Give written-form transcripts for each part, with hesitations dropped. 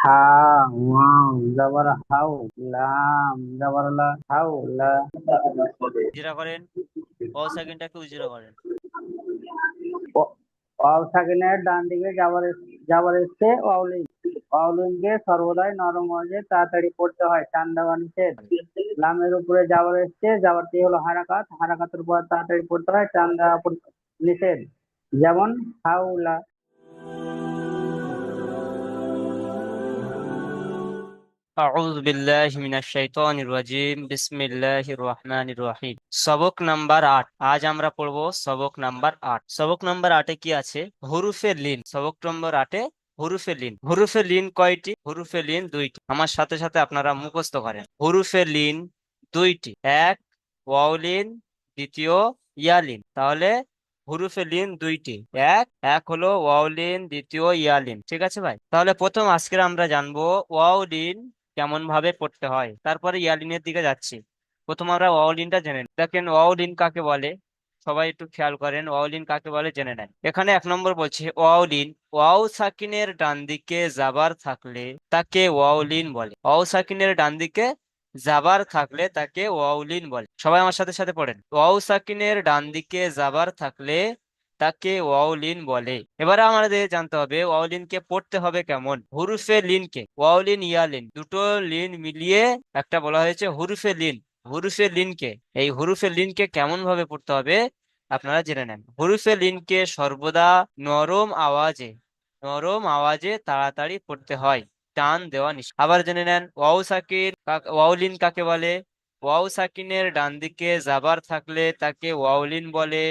হা wow জবর how, লাম জবর লা, হাউ লা। উজিরা করেন, ওয়াও সাকিনটাকে উজিরা করেন। ওয়াও সাকিনের ডান দিকে যাবার এসছে ওয়াউলিন। ওয়াউলিনকে সর্বদাই নরম ওয়াজে তাড়াতাড়ি পড়তে হয়, টান দেওয়া নিষেধ। লামের উপরে যাবার এসছে, যাবারটি হলো হারাকাত, হারাকাতের উপর তাড়াতাড়ি পড়তে হয়, টান দেওয়া নিষেধ। যেমন হাউলা। আউযু বিল্লাহি মিনাশ শাইতানির রাজিম, বিসমিল্লাহির রহমানির রহিম। সবক নাম্বার 8, আজ আমরা পড়ব সবক নাম্বার 8। সবক নাম্বার 8-এ কি আছে? হরুফে লিন। সবক নম্বর 8-এ হরুফে লিন। হরুফে লিন কয়টি? হরুফে লিন দুইটি। আমার সাথে সাথে আপনারা মুখস্থ করেন। হরুফে লিন দুইটি, এক ওয়াও লিন, দ্বিতীয় ইয়ালিন। তাহলে হরুফে লিন দুইটি, এক এক হলো ওয়াও লিন, দ্বিতীয় ইয়ালিন। ঠিক আছে ভাই? তাহলে প্রথম আজকে আমরা জানবো ওয়াও লিন কেমন ভাবে পড়তে হয়, তারপরে ইয়ালিনের দিকে যাচ্ছি। প্রথম আমরা ওয়াওলিনটা জেনে নিই। দেখেন ওয়াওলিন কাকে বলে, সবাই একটু খেয়াল করেন ওয়াওলিন কাকে বলে জেনে নেন। এখানে এক নম্বর বলছে ওয়াওলিন, ওয়াও সাকিনের ডান দিকে জাবার থাকলে তাকে ওয়াওলিন বলে। ওয়াও সাকিনের ডান দিকে জাবার থাকলে তাকে ওয়াওলিন বলে। সবাই আমার সাথে সাথে পড়েন, ওয়াও সাকিনের ডান দিকে জাবার থাকলে তাকে ওয়াওলিন বলে। এবারে আমাদের জানতে হবে ওয়াওলিনকে পড়তে হবে কেমন। হুরুফে লিনকে, ওয়াওলিন ইয়ালিন দুটো লিন মিলিয়ে একটা বলা হয়েছে হুরুফে লিন। হুরুফে লিনকে, এই হুরুফে লিনকে কেমন ভাবে পড়তে হবে আপনারা জেনে নেন। হুরুফে লিনকে সর্বদা নরম আওয়াজে, নরম আওয়াজে তাড়াতাড়ি পড়তে হয়, টান দেওয়া নিষেধ। আবার জেনে নেন ওয়াওলিন কাকে বলে। ওয়াও সাকিনের ডান দিকে জাবার থাকলে তাকে ওয়াওলিন বলে।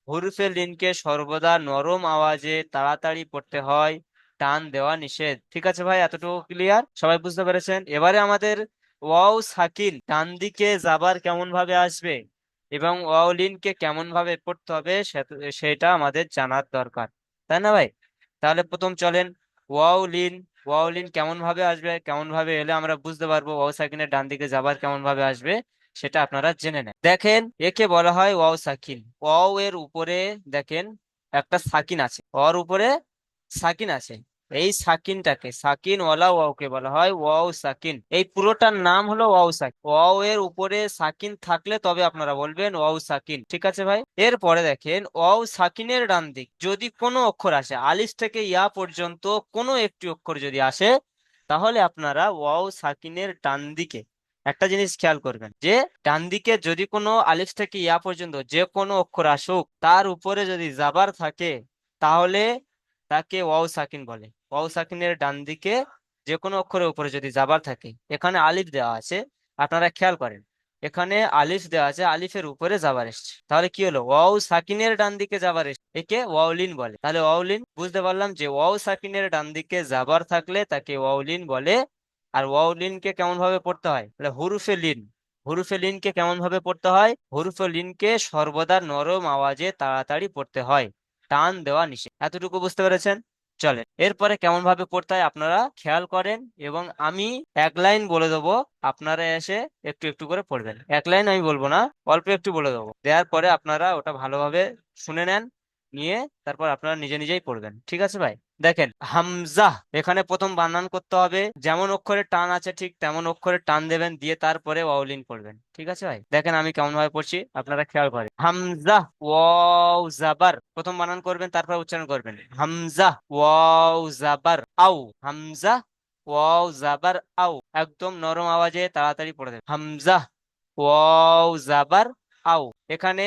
হরফে লিনকে সর্বদা নরম আওয়াজে তাড়াতাড়ি পড়তে হয়, টান দেওয়া নিষেধ। ঠিক আছে ভাই, এতটুকু ক্লিয়ার? সবাই বুঝতে পেরেছেন? এবারে আমাদের ওয়াও সাকিন ডান দিকে যাবার কেমন ভাবে আসবে এবং ওয়াও লিনকে কেমন ভাবে পড়তে হবে সেটা আমাদের জানার দরকার, তাই না ভাই? তাহলে প্রথম চলেন ওয়াও লিন। ওয়াও লিন কেমন ভাবে আসবে, কেমন ভাবে এলে আমরা বুঝতে পারবো ওয়াও সাকিনের ডান দিকে যাবার কেমন ভাবে আসবে, সেটা আপনারা জেনে নেন। দেখেন একে বলা হয় ওয়াও সাকিন। ওয়াও এর উপরে দেখেন একটা সাকিন আছে, ওর উপরে সাকিন আছে। এই সাকিনটাকে, সাকিন ওয়ালা ওয়াওকে বলা হয় ওয়াও সাকিন। এই পুরোটার নাম হলো ওয়াও সাকিন। ওয়াও এর উপরে সাকিন থাকলে তবে আপনারা বলবেন ওয়াও সাকিন। ঠিক আছে ভাই? এরপরে দেখেন ওয়াও সাকিনের ডান দিক যদি কোনো অক্ষর আসে, আলিফ থেকে ইয়া পর্যন্ত কোনো একটি অক্ষর যদি আসে, তাহলে আপনারা ওয়াও সাকিনের ডান দিকে একটা জিনিস খেয়াল করবেন যে ডান দিকে যদি কোনো আলিফ থেকে ইয়া পর্যন্ত যে কোনো অক্ষর আসুক, তার উপরে যদি জাবার থাকে তাহলে তাকে ওয়াও সাকিন বলে। ওয়াও সাকিনের ডান দিকে যে কোনো অক্ষরের উপরে যদি জাবার থাকে, এখানে আলিফ দেওয়া আছে, আপনারা খেয়াল করেন এখানে আলিফ দেওয়া আছে, আলিফের উপরে জাবার এসছে, তাহলে কি হলো? ওয়াও সাকিনের ডান দিকে জাবার এসছে, একে ওয়াওলিন বলে। তাহলে ওয়াওলিন বুঝতে পারলাম যে ওয়াও সাকিনের ডান দিকে জাবার থাকলে তাকে ওয়াওলিন বলে। আর ওয়াওলিনকে কেমন ভাবে পড়তে হয়? তাহলে হুরুফে লিন। হুরুফে লিনকে কেমন ভাবে পড়তে হয়? হুরুফে লিনকে সর্বদা নরম আওয়াজে তাড়াতাড়ি পড়তে হয়, টান দেওয়া নিষেধ। এতটুকু বুঝতে পেরেছেন? চলেন এরপরে কেমন ভাবে পড়তে হয় আপনারা খেয়াল করেন, এবং আমি এক লাইন বলে দেবো, আপনারা এসে একটু একটু করে পড়বেন। এক লাইন আমি বলবো না, অল্প একটু বলে দেবো, দেওয়ার পরে আপনারা ওটা ভালোভাবে শুনে নেন, নিয়ে তারপর আপনারা নিজে নিজেই পড়বেন। ঠিক আছে ভাই? দেখেন হামজা, এখানে প্রথম বানান করতে হবে, যেমন অক্ষরে টান আছে ঠিক তেমন অক্ষরে টান দেবেন, দিয়ে তারপরে ওয়াওলিন পড়বেন। ঠিক আছে ভাই? দেখেন আমি কেমন ভাবে পড়ছি, আপনারা খেয়াল করেন। হামজা ওয়াও জাবার, প্রথম বানান করবেন তারপর উচ্চারণ করবেন। হামজা ওয়াও জাবার আও, হামজা ওয়াও জাবার আও, একদম নরম আওয়াজে তাড়াতাড়ি পড়ে দেবেন। হামজা ওয়াও জাবার আও। এখানে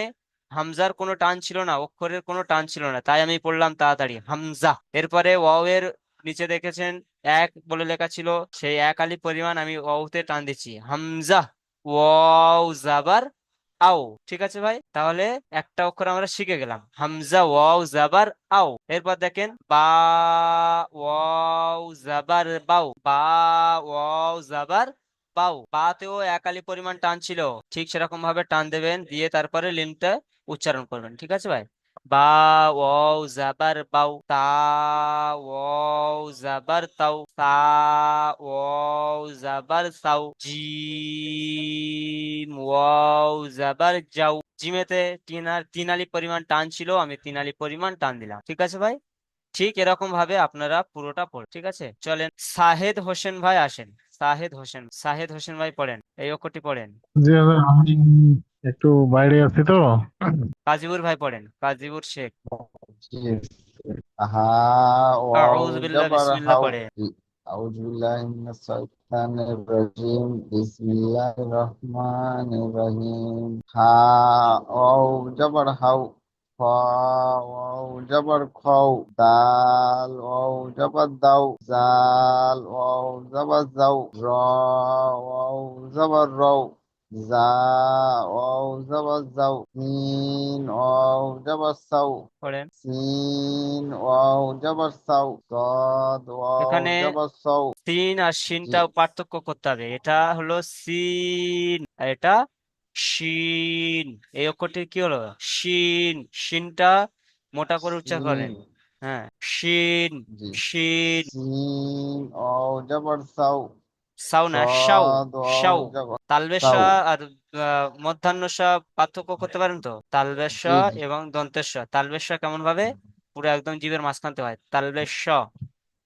হামজার কোনো টান ছিল না, অক্ষরের কোনো টান ছিল না, তাই আমি পড়লাম তাড়াতাড়ি হামজা। এরপরে ওয়াও এর নিচে দেখেছেন এক বলে লেখা ছিল, সেই এক আলিফ পরিমাণ আমি ওয়াওতে টান দিচ্ছি। হামজা ওয়াও জাবার আও। ঠিক আছে ভাই? তাহলে একটা অক্ষর আমরা শিখে গেলাম, হামজা ওয়াও জাবার আও। এরপর দেখেন বা ওয়াও জাবার বাও, বা ওয়াও জাবার বাও। বাতেও এক আলিফ পরিমাণ টান ছিল, ঠিক সেরকম ভাবে টান দেবেন, দিয়ে তারপরে লিমটা উচ্চারণ করবেন। ঠিক আছে ভাই? বা ওয়াও জাবার বাও, তা ওয়াও জাবার তাও, তা ওয়াও জাবার সাও, জিম ওয়াও জাবার যাও। জিমেতে তিন আলিফ পরিমাণ টান ছিল, আমি তিন আলিফ পরিমাণ টান দিলাম। ঠিক আছে ভাই? ঠিক এরকম ভাবে আপনারা পুরোটা পড়েন, ঠিক আছে? চলেন, সাহেদ হোসেন ভাই আসেন। সাহেদ হোসেন ভাই পড়েন, এই অক্ষরটি পড়েন। জি দাদা, আমি একটু বাইরে আছি তো। কাজীবুর ভাই পড়েন, কাজীবুর শেখ। জি। হা ওয়াও আউযু বিল্লাহ, জবর বিসমিল্লাহ হাউ। পড়েন। জি। আউযু বিল্লাহি মিনাশ শাইতানির রাজিম। বিসমিল্লাহির রহমানির রহিম। হা ওয়াও জবর হাউ। ফা ওয়াও জবর খাউ। দাল ওয়াও জবর দাউ। জাল ওয়াও জবর জাউ। র ওয়াও জবর রৌ। জা ওয়াও জবর জাউ। সিন ওয়াও জবর সাউ। পড়েন। সিন ওয়াও জবর সাউ। সাদ ওয়াও এখানে জবর সাউ। সিন আর জি। শিনটা পার্থক্য করতে হবে। এটা হলো সিন আর এটা শিন। এই অক্ষরটি কি হলো? শিন। শিনটা মোটা করে উচ্চারণ করেন। সিন। হ্যাঁ, শিন। জি। শিন। সিন ওয়াও জবর সাউ। সাউ না, সাউ। সাদ ওয়াও সাউ। জবর তালবেশ সাউ। আর মধ্যাহ্ন স পার্থক্য করতে পারেন তো? তালবেশ জি জি। এবং দন্তেশ স। তালবেশ কেমন ভাবে পুরো একদম জিভের মাঝখানতে হয়, তালবেশ।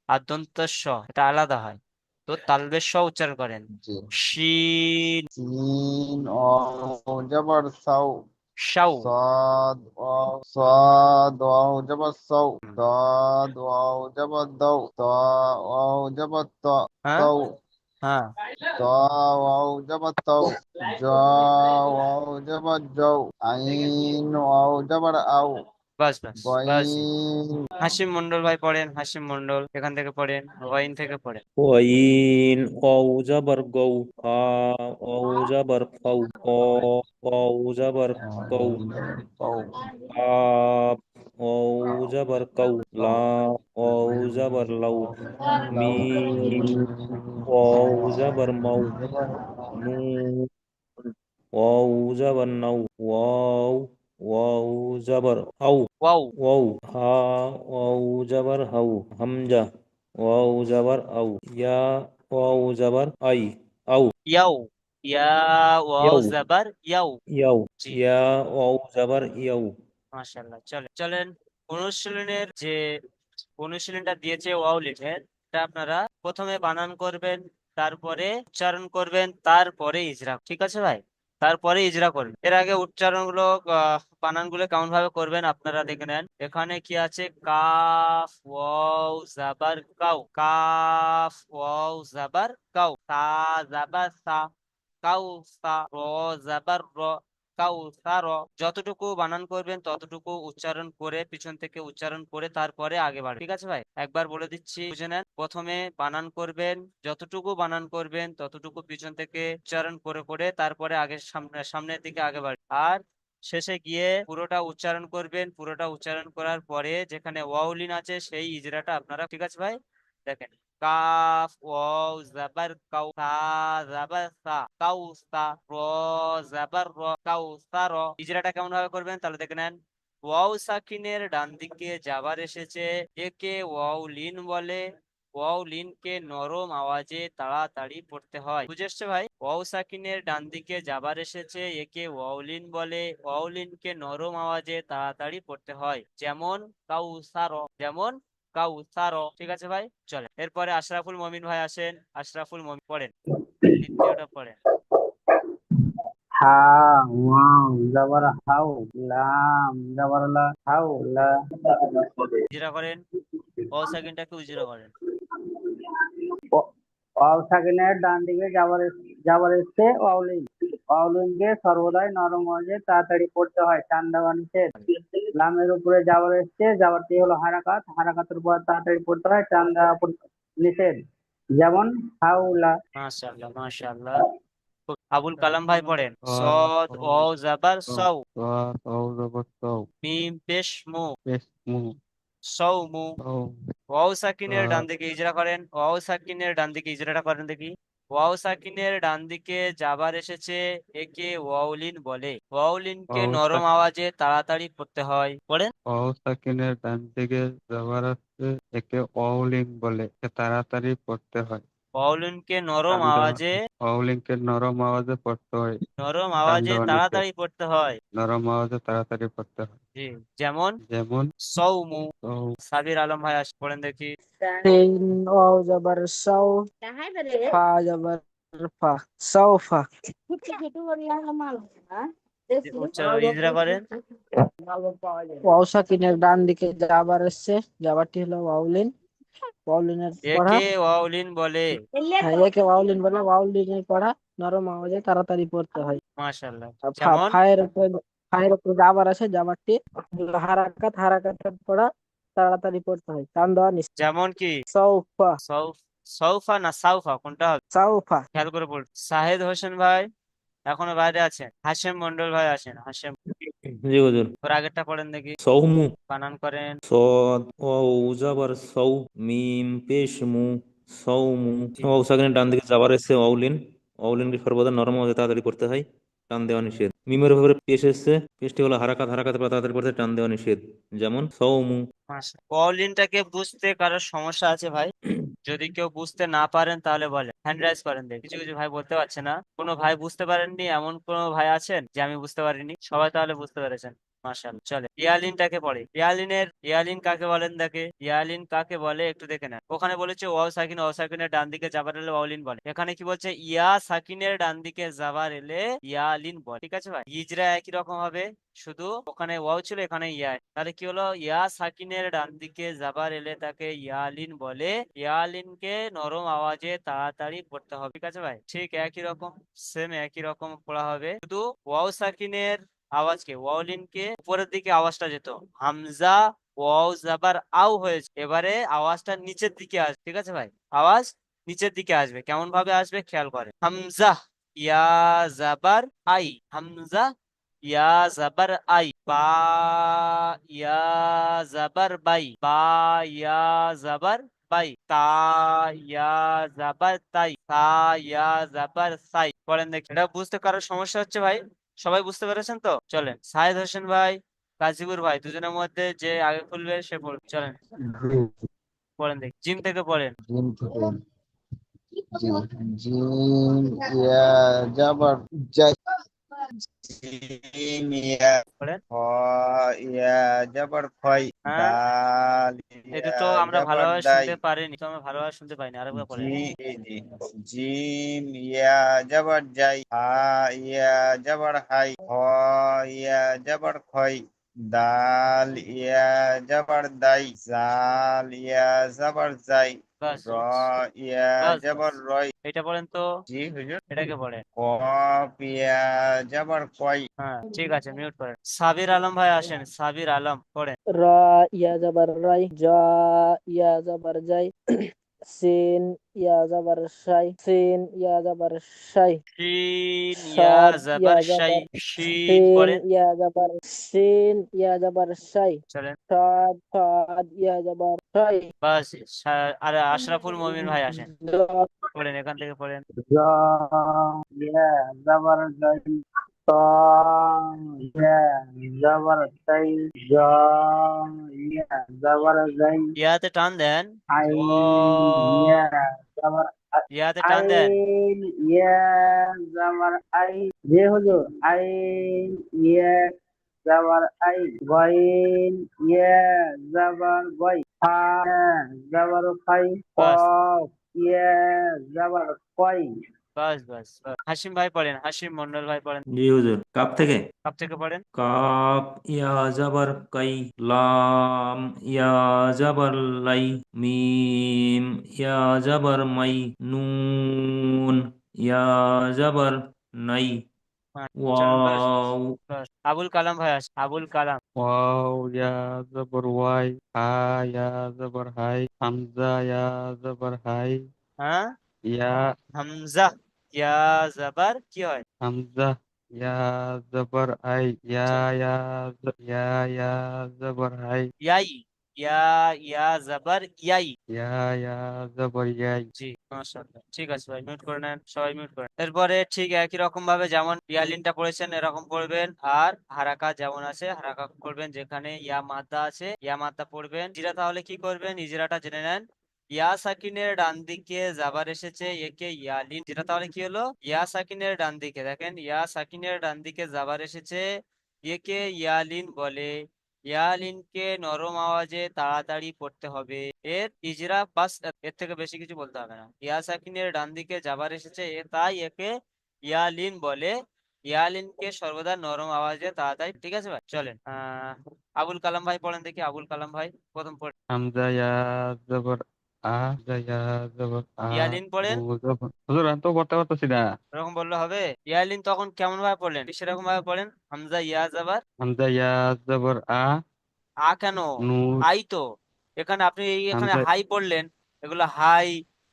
আর দন্তেশ স এটা আলাদা হয়। তো তালবেশ উচ্চারণ করেন। জি। শিন। সিন ওয়াও জবর সাউ। সাউ। صاد واو جبر صو. হুম। ضاد واو جبر ضو. طاء واو جبر طاء. হ্যাঁ। طو. হ্যাঁ। طاء واو جبر طو. جا واو جبر جو. عين واو جبر أو. বাস বাস বাস। غين. হাসিম মন্ডল ভাই পড়েন, হাসিম মন্ডল এখান থেকে পড়েন, ওয়াইন থেকে পড়েন। وين واو جبر جو ها واو جبر خو واو جبر كو طو. قاف واو جبر كو لا واو جبر لو لو. ميم واو جبر مو نون واو جبر نو واو جبر أو ওয়াও। واو ها واو جبر هو همزة واو جبر أو يا واو جبر أي أو ইয়াও। ইয়া ওয়াও يو জাবার ইয়াও। يو জি। يا واو جبر يو মাশাআল্লাহ। চলেন চলেন, অনুশীলনের যে অনুশীলনটা দিয়েছে ওয়াও লিখে, এটা আপনারা প্রথমে বানান করবেন, তারপরে উচ্চারণ করবেন, তারপরে ইজরা, ঠিক আছে ভাই? তারপরে ইজরা করবেন। এর আগে উচ্চারণগুলো বানানগুলো কেমন ভাবে করবেন আপনারা দেখে নেন। এখানে কি আছে? কাফ ওয়াও জাবার কাউ। কাফ ওয়াও জাবার কাউ। তা জাবার সা। কাউ সা। র জাবার র। কাউসার। যতটুকু বানান করবেন ততটুকু উচ্চারণ করে, পিছন থেকে উচ্চারণ করে তারপরে আগে বাড়বে, ঠিক আছে ভাই? একবার বলে দিচ্ছি, বুঝে নেন। প্রথমে বানান করবেন, যতটুকু বানান করবেন ততটুকু পিছন থেকে উচ্চারণ করে করে তারপরে আগে সামনের দিকে আগে বাড়বে। আর শেষে গিয়ে পুরোটা উচ্চারণ করবেন। পুরোটা উচ্চারণ করার পরে যেখানে ওয়াউলিন আছে সেই ইজরাটা আপনারা, ঠিক আছে ভাই? দেখেন, কাফ ওয়াও জাবার কাউ। সা জাবার সা। কাউসা। র জাবার র। কাউসার। ইজরাটা কেমন ভাবে করবেন তাহলে দেখে নেন। ওয়াও সাকিনের ডান দিকে জাবার এসেছে, একে ওয়াও লিন বলে। ওয়াও লিনকে নরম আওয়াজে তাড়াতাড়ি পড়তে হয়। বুঝে এসছে ভাই? ওয়াও সাকিনের ডান দিকে জাবার এসেছে, একে ওয়াও লিন বলে। ওয়াও লিনকে নরম আওয়াজে তাড়াতাড়ি পড়তে হয়। যেমন কাউসার। যেমন কাউসার। ঠিক আছে ভাই? চলে, এরপরে আশরাফুল মমিন ভাই আসেন। আশরাফুল মমিন পড়েন, দ্বিতীয়টা পড়েন। হা ওয়াও জবর হাউ। লাম জবর লা। হাউ লা। উজিরা করেন, ওয়াও সাকিনটাকে উজিরা করেন। ওয়াও সাকিনের ডান দিকে যাবার এসছে ওয়াউলিন। ওয়াউলিনকে সর্বদাই নরম আওয়াজে তাড়াতাড়ি পড়তে হয়, টান দেওয়া নিষেধ। লামের উপরে যাবার এসছে, যাবারটি হলো হারাকাত। হারাকাতের উপর তাড়াতাড়ি পড়তে হয়, টান দেওয়া নিষেধ। যেমন হাউলা। মাশাআল্লাহ, মাশাআল্লাহ। আবুল কালাম ভাই পড়েন। صاد সদ واو ওয়াও জাবার صو. সাউ। صاد واو جبر صو. মিম পেশ মু। اسمه. সৌমু। صو. ওয়াও সাকিনের ডান صاد. দিকে ইজরা করেন। ওয়াও সাকিনের ডান দিকে ইজরাটা করেন দেখি। ওয়াও সাকিনের ডান দিকে যাবার এসেছে, একে ওয়াউলিন বলে। ওয়াউলিনকে واو নরম আওয়াজে তাড়াতাড়ি পড়তে হয়। পড়েন। ওয়াও সাকিনের ডান দিকে যাবার আসছে, একে ওয়াউলিং বলে, একে তাড়াতাড়ি পড়তে হয়। ওয়াউলিনকে নরম টান দেওয়া আওয়াজে ওয়াউলিনকে নরম আওয়াজে পড়তে হয়। টান দেওয়া নিষেধ। তাড়াতাড়ি পড়তে হয়। নরম আওয়াজে তাড়াতাড়ি পড়তে হয়। জি, যেমন যেমন সৌমু। সৌ, সাবির আলম ভাই পড়েন দেখি। সিন ওয়াও জবর সাউ, ফা জবর ফা, সাউফা। ইজরা করেন। ওয়াও সাকিনের ডান দিকে জাবার এসছে, জাবারটি হলো ওয়াউলিন। ওয়াউলিনের পড়া, একে ওয়াউলিন বলে। হ্যাঁ, একে ওয়াউলিন বলে। ওয়াউলিনের পড়া নরম আওয়াজে তাড়াতাড়ি পড়তে হয়। মাশাআল্লাহ। আর যেমন ফায়ের উপরে জাবার আছে, জাবারটি হলো হারাকাত, হারাকাতের পড়া তাড়াতাড়ি পড়তে হয়। টান দেওয়া নিষেধ। যেমন কি সাউফা, সৌফ, সৌফা না সাউফা, কোনটা হবে? সাউফা। খেয়াল করে পড়ুন। সাহেদ হোসেন ভাই এখনো বাইরে আছেন। হাশেম মন্ডল ভাই আছেন। হাশেম, জি হুজুর। ওর আগেরটা পড়েন দেখি। সৌমু, বানান করেন। সদ ওয়াও জাবার সৌ, মিম পেশ মু, সৌমু। জি, ওয়াও সাকিনের ডান দিকে যাবার এসছে ওয়াউলিন। ওয়াউলিনকে সর্বদা নরম আওয়াজে তাড়াতাড়ি পড়তে হয়। টান দেওয়া নিষেধ। মিমের উপরে পেশ এসছে, পেশটি হলো হারাকাত, হারাকাতের পর তাড়াতাড়ি পড়তে টান দেওয়া নিষেধ। যেমন সৌমু। ওয়াউলিনটাকে বুঝতে কারোর সমস্যা আছে ভাই? যদি কেউ বুঝতে না পারেন তাহলে বলেন, হ্যান্ড রাইজ করেন দেখি। কিছু কিছু ভাই বলতে পারছে না। কোনো ভাই বুঝতে পারেননি এমন কোনো ভাই আছেন যে আমি বুঝতে পারিনি? সবাই তাহলে বুঝতে পেরেছেন। মাশাআল্লাহ। চলে, ইয়ালিনটাকে পড়ে। ইয়ালিন কাকে বলেন দেখে। ইয়ালিন কাকে বলে একটু দেখে নেন। ওখানে বলেছে ওয়াও সাকিন, ওয়াও সাকিনের ডান দিকে জাবার এলে ওয়াউলিন বলে। এখানে কি বলছে? ইয়া সাকিনের ডান দিকে জাবার এলে ইয়ালিন বলে। ঠিক আছে ভাই, ইজরা একই রকম হবে, শুধু ওখানে ওয়াও ছিল এখানে ইয়া। তাহলে কি হলো? ইয়া সাকিনের ডান দিকে জাবার এলে তাকে ইয়ালিন বলে। ইয়ালিনকে নরম আওয়াজে তাড়াতাড়ি পড়তে হবে। ঠিক আছে ভাই, ঠিক একই রকম, সেম একই রকম পড়া হবে, শুধু ওয়াও সাকিনের আওয়াজকে, ওয়াওলিনকে উপরের দিকে আওয়াজটা যেত। হামজা ওয়াও জাবার আও হয়েছে, এবারে আওয়াজটা নিচের দিকে আসবে। ঠিক আছে ভাই, আওয়াজ নিচের দিকে আসবে। কেমন ভাবে আসবে খেয়াল করে। হামজা ইয়া জাবার আই, হামজা ইয়া জাবার আই, বা ইয়া জাবার বাই, বা ইয়া জাবার বাই, তা ইয়া জাবার তাই, তা ইয়া জাবার সাই। পড়েন দেখি। এটা বুঝতে কারোর সমস্যা হচ্ছে ভাই? সবাই বুঝতে পেরেছেন তো? চলেন, সাহেদ হোসেন ভাই, কাজীপুর ভাই, দুজনের মধ্যে যে আগে খুলবে সে পড়বে। চলেন পড়েন দেখি, জিম থেকে পড়েন। জিম থেকে। জিম, জিম ইয়া জাবার যাই, জিম ইয়া পড়েন। খ ইয়া জাবার খয়, হ্যাঁ, দাল এই ইয়া দুটো আমরা জাবার ভালোভাবে দাই, শুনতে পারিনি তো, আমরা ভালোভাবে শুনতে পাইনি, আরেকবার জি পড়েন। জি, জিম ইয়া জাবার যাই, হা ইয়া জাবার হাই, খ ইয়া জাবার খয়, দাল ইয়া জাবার দাই, জাল ইয়া জাবার যাই, বাস র ইয়া বাস বাস, জাবার রয়। এটা পড়েন তো। জি হুজুর। এটাকে পড়েন। কফ ইয়া জাবার কয়, হ্যাঁ ঠিক আছে, মিউট করেন। সাবির আলম ভাই আসেন, সাবির আলম পড়েন। রা ইয়া জবর রাই, জা ইয়া জবর জাই, সিন ইয়া জবর শাই, সিন ইয়া জবর শাই, শিন ইয়া সাদ ইয়া জাবার শাই, জবর শিন সিন পড়েন। ইয়া জবর সিন ইয়া জবর শাই, চলেন, সাদ সাদ ইয়া জবর শাই, বাস। আরে আশরাফুল মমিন ভাই আসেন, পড়েন, এখান থেকে পড়েন। জা ইয়া জবর জাই, তা ইয়া জবর তাই, জা ইয়া জবর জাই, ইয়াতে টান দেন। জ, আইন ইয়া জবর ইয়াতে টান দেন। আইন ইয়া জবর আই, জি হুজুর। আইন ইয়া জবর আই, গইন ইয়া জবর গই, ফা জবর ফাই, বাস কফ ইয়া জবর কই। বাস বাস বাস। হাসিম ভাই পড়েন, হাসিম মন্ডল ভাই পড়েন। জি হুজুর। কাপ থেকে। সব থেকে পড়েন। কাপ ইয়া জাবার কাই, লাম ইয়া জাবার লাই, মিম ইয়া জাবার মাই, নুন ইয়া জাবার নাই, হ্যাঁ, চলেন বাস ওয়াও। বাস। আবুল কালাম ভাই আসেন, আবুল কালাম। ওয়াও ইয়া জবর ওয়াই, হা ইয়া জবর হাই, হামজা ইয়া জবর হাই, হ্যাঁ, ইয়া হামজা ইয়া জাবার কি হয়? হামজা ইয়া জবর আই, ইয়া চল, ইয়া ইয়া ইয়া জবর হাই, ইয়াই, ইয়া ইয়া জাবার ইয়াই। ইয়া ইয়া জবর ইয়াই। জি, মাশাআল্লাহ। ঠিক আছে ভাই, মিউট করে নেন, সবাই মিউট করেন। এরপরে ঠিক একই রকম ভাবে যেমন ইয়ালিনটা পড়েছেন এরকম পড়বেন, আর হারাকা যেমন আছে হারাকা করবেন। যেখানে ইয়া মাদ্দা আছে ইয়া মাদ্দা পড়বেন। ইজরা তাহলে কি করবেন? ইজরাটা জেনে নেন। ইয়া সাকিনের ডান দিকে জাবার এসেছে, একে ইয়ালিন, যেটা তাহলে কি হলো? ইয়া সাকিনের ডান দিকে, দেখেন ইয়া সাকিনের ডান দিকে জাবার এসেছে, একে ইয়ালিন বলে। ইয়ালিনকে নরম আওয়াজে তাড়াতাড়ি পড়তে হবে। এর ইজরা বাস, এর থেকে বেশি কিছু বলতে হবে না। ইয়া সাকিনের ডান দিকে জাবার এসেছে, তাই একে ইয়ালিন বলে। ইয়ালিনকে সর্বদা নরম আওয়াজে তাড়াতাড়ি, ঠিক আছে ভাই, চলেন আবুল কালাম ভাই পড়েন দেখি। আবুল কালাম ভাই প্রথম পড়েন। হামজা ইয়া জবর আ, হামজা ইয়া জবর আ, ইয়ালিন পড়েন। নূন জবর, হুজুর আমি তো পড়তে পারতেছি না। এরকম বললে হবে? ইয়ালিন তখন কেমন ভাবে পড়লেন? সেরকম ভাবে পড়েন, হামজা ইয়া জাবার হামজা ইয়া জবর আ, আ কেন? নূন, আই তো। এখানে আপনি এখানে হামজা হাই পড়লেন, এগুলো হাই,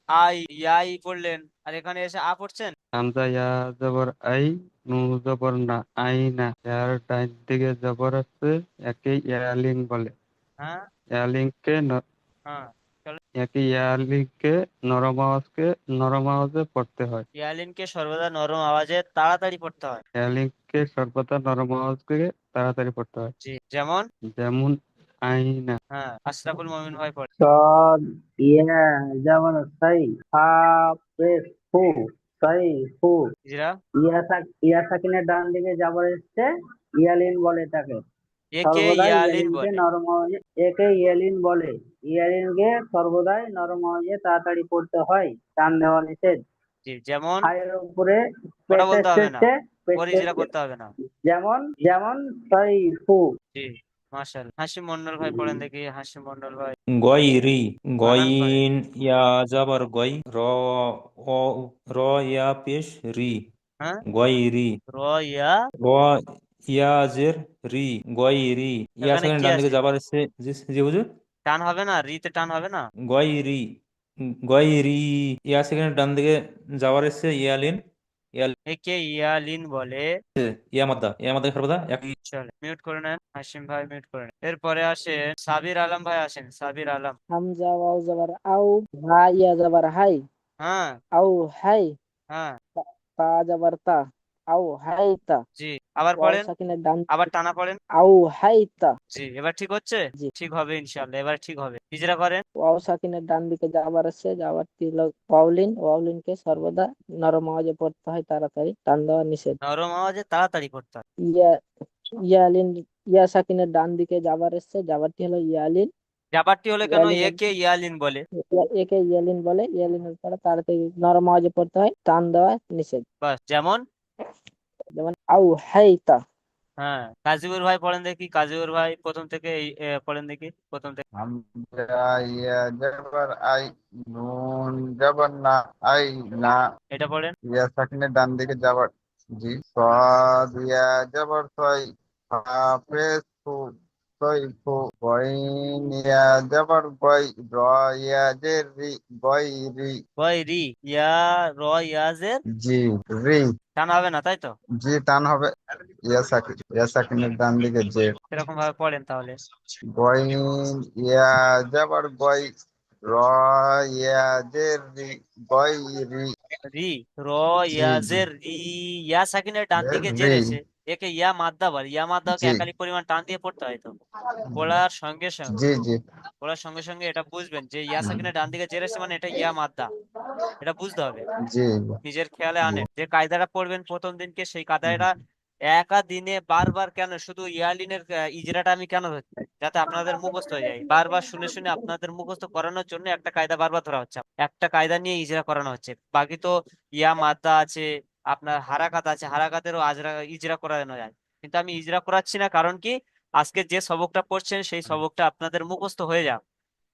আই, ইয়াই পড়লেন, আর এখানে এসে আ পড়ছেন। হামজা ইয়া জবর আই, নূন জবর না, আই না। এর ডান দিকে জবর আছে, একে ইয়ালিন বলে। হ্যাঁ, ইয়ালিনকে হ্যাঁ, চলো। একে ইয়ালিনকে নরম আওয়াজে পড়তে হয়। ইয়ালিনকে সর্বদা নরম আওয়াজে তাড়াতাড়ি পড়তে হয়। ইয়ালিনকে সর্বদা নরম আওয়াজে তাড়াতাড়ি পড়তে হয়। জি, যেমন, যেমন আইনা। হ্যাঁ, আশরাফুল মুমিন ভাই পড়েন। صاد يا جبر سي ফা পেশ ফু সাই ফু। জিরা, ইয়া সাকিনের ডান দিকে জাবর এসছে, ইয়ালিন বলে তাকে। একে সর্বদাই ইয়ালিন ইয়ালিনকে বলে। নরম আওয়াজে, একে ইয়ালিন বলে। ইয়ালিনকে সর্বদাই নরম আওয়াজে তাড়াতাড়ি পড়তে হয়, টান দেওয়া নিষেধ। জি, যেমন, হায়ের উপরে ওটা পেশ বলতে হবে না, এসছে, পেশ পরে জিরা এসছে। করতে হবে না। যেমন যেমন সাইফু। জি, মাশাআল্লাহ। হাসিম মন্ডল ভাই পড়েন দেখি। হাসিম মন্ডল ভাই গয়রি, বানান করেন। গইন ইয়া জাবার গই, র র ইয়া পেশ রি, হ্যাঁ, গয়রি, র ইয়া, র ইয়া জের রি, গয়রি। ইয়া এখানে সেখানে কি ডান দিকে আছে? যাবার এসছে, জি জি হুজুর। টান হবে না? রিতে টান হবে না? গয়রি, গয়রি। ইয়া সেখানে ডান দিকে যাবার এসছে, ইয়ালিন, ইয়াল, একে ইয়ালিন বলে। ইয়া মাদ্দা সর্বদা একই। চলে, মিউট করে নেন হাসিম ভাই, মিউট করে নেন। এরপরে আসেন সাবির আলম ভাই, আসেন সাবির আলম। হামজা ওয়াও জবর আউ, হা ইয়া জবর হাই, হ্যাঁ, আউ হাই। হ্যাঁ, তা জবর তা, আউ হাই তা। জি, আবার ওয়াও পড়েন, সাকিনের ডান, আবার টানা পড়েন। আউ হাই তা। জি, এবার ঠিক হচ্ছে? জি। ঠিক হবে ইনশাআল্লাহ, এবার ঠিক হবে। হিজরা করেন। ওয়াও সাকিনের ডান দিকে যাবার আছে, যাবারটি হলো ওয়াউলিন। ওয়াউলিনকে সর্বদা নরম আওয়াজে পড়তে হয়, তাড়াতাড়ি টান দেওয়া নিষেধ। নরম আওয়াজে তাড়াতাড়ি পড়তে হবে। ইয়া ইয়ালিন, ইয়া সাকিনের ডান দিকে যাবার এসছে, যাবারটি হলো ইয়ালিন। জাবারটি হলে কেন ইয়ালিনের, একে ইয়ালিন বলে? একে ইয়ালিন বলে। ইয়ালিনের পরে তাড়াতাড়ি নরম আওয়াজে পড়তে হয়, টান দেওয়া নিষেধ। বাস, যেমন, যেমন আউ হাই তা। হ্যাঁ, কাজীবুর ভাই পড়েন দেখি। কাজীবুর ভাই প্রথম থেকে পড়েন দেখি, প্রথম থেকে। হামজা ইয়া জবর আই, নুন জবর না, আই না। এটা পড়েন। ইয়া সাকিনের ডান দিকে যাবার, জি। সাদ ইয়া জবর সই, হাফেজ ফু, সই ফু। গইন ইয়া জবর গই, র ইয়া জের রি, গই রি। ওই রি, ইয়া, র ইয়াজের, জি, রি। টান হবে না তাই তো? জি, টান হবে। ইয়া সাকিনের ডান দিকে জে। এরকম ভাবে পড়েন তাহলে। গইন ইয়া জবর গই, র ইয়া জের রি, গই রি। রি, র জি জি, ইয়াজের রি। ইয়া সাকিনের ডান দিকে জের রি। এসে, একে ইয়া মাদ্দা বলে। ইয়া মাদ্দাকে জি একালি পরিমাণ টান দিয়ে পড়তে হয় তো। পড়ার সঙ্গে সঙ্গে, জি জি, পড়ার সঙ্গে সঙ্গে এটা বুঝবেন যে ইয়া সাকিনের ডান দিকে জের এসে মানে এটা ইয়া মাদ্দা, এটা বুঝতে হবে। জি নিজের খেয়ালে জি। আনেন যে কায়দাটা পড়বেন প্রথম দিনকে, সেই কায়দাটা একা দিনে বারবার কেন শুধু ইয়ালিনের ইজরাটা আমি কেন ধরছি? যাতে আপনাদের মুখস্থ হয়ে যায়। বারবার শুনে শুনে আপনাদের মুখস্থ করানোর জন্য একটা কায়দা বারবার ধরা হচ্ছে, একটা কায়দা নিয়ে ইজরা করানো হচ্ছে। বাকি তো ইয়া মাদ্দা আছে, আপনার হারাকাত আছে, হারাকাতেরও ইজরা করানো যায়। কিন্তু আমি ইজরা করাচ্ছি না, কারণ কি, আজকে যে সবকটা পড়ছেন সেই সবকটা আপনাদের মুখস্থ হয়ে যাক,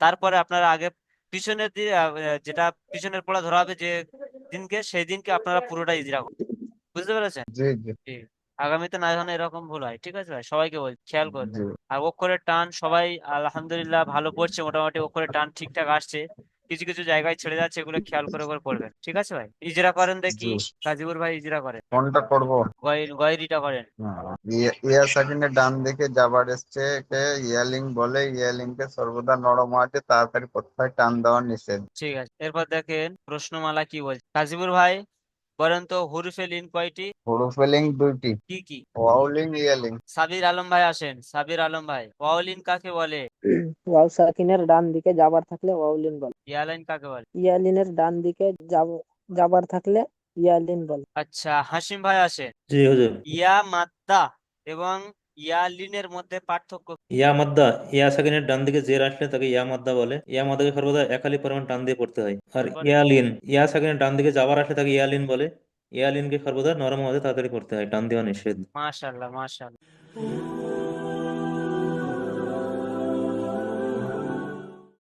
তারপরে আপনারা আগে পিছনের যেটা পিছনের পড়া ধরা হবে যে দিনকে, সেই দিনকে আপনারা পুরোটা ইজরা করুন। বুঝতে পেরেছেন? জি জি জি। আগামীতে না যেন এরকম ভুল হয়, ঠিক আছে ভাই? সবাইকে বল, খেয়াল করবেন। জি আর অক্ষরের টান সবাই আলহামদুলিল্লাহ ভালো পড়ছে, মোটামুটি অক্ষরের টান ঠিকঠাক আসছে। কিছু কিছু জায়গায় ছেড়ে যাচ্ছে, এগুলো খেয়াল করে করে পড়বেন, ঠিক আছে ভাই? ইজরা করেন দেখি। জি। কাজীবুর ভাই ইজরা করেন। কোনটা করবো? গয়রিটা করেন। ইয়া সাকিনের ডান দিকে যাবার এসছে, কে ইয়ালিং বলে। ইয়ালিং কে সর্বদা নরম আছে, তাড়াতাড়ি কোথায় টান দেওয়া নিষেধ। ঠিক আছে, এরপর দেখেন প্রশ্নমালা কি বলছে। কাজীবুর ভাই বলেন তো, হুরুফে লিন কয়টি? হুরুফে লিং দুইটি, কি কি? ওয়াউলিং ইয়ালিং। সাবির আলম ভাই আসেন। সাবির আলম ভাই, ওয়াউলিন কাকে বলে? ওয়াও সাকিনের ডান দিকে যাবার থাকলে ওয়াউলিন বলে। ইয়ালিন কাকে বলে? ইয়ালিনের ডান দিকে জাবার থাকলে ইয়ালিন বলে। আচ্ছা, হাসিম ভাই আসে। জি হুজুর। ইয়া মাদ্দা এবং ইয়ালিনের মধ্যে পার্থক্য কি? ইয়া মাদ্দা, ইয়া সাকিনের ডান দিকে জের আসলে তাকে ইয়া মাদ্দা বলে। ইয়া মাদ্দাকে সর্বদা একালি পরিমাণ টান দিয়ে পড়তে হয়। আর এরপরে ইয়ালিন, ইয়া সাকিনের ডান দিকে যাবার আসলে তাকে ইয়ালিন বলে। ইয়ালিনকে সর্বদা নরম আওয়াজে তাড়াতাড়ি পড়তে হয়, টান দেওয়া নিষেধ। মাশাআল্লাহ, মাশাআল্লাহ।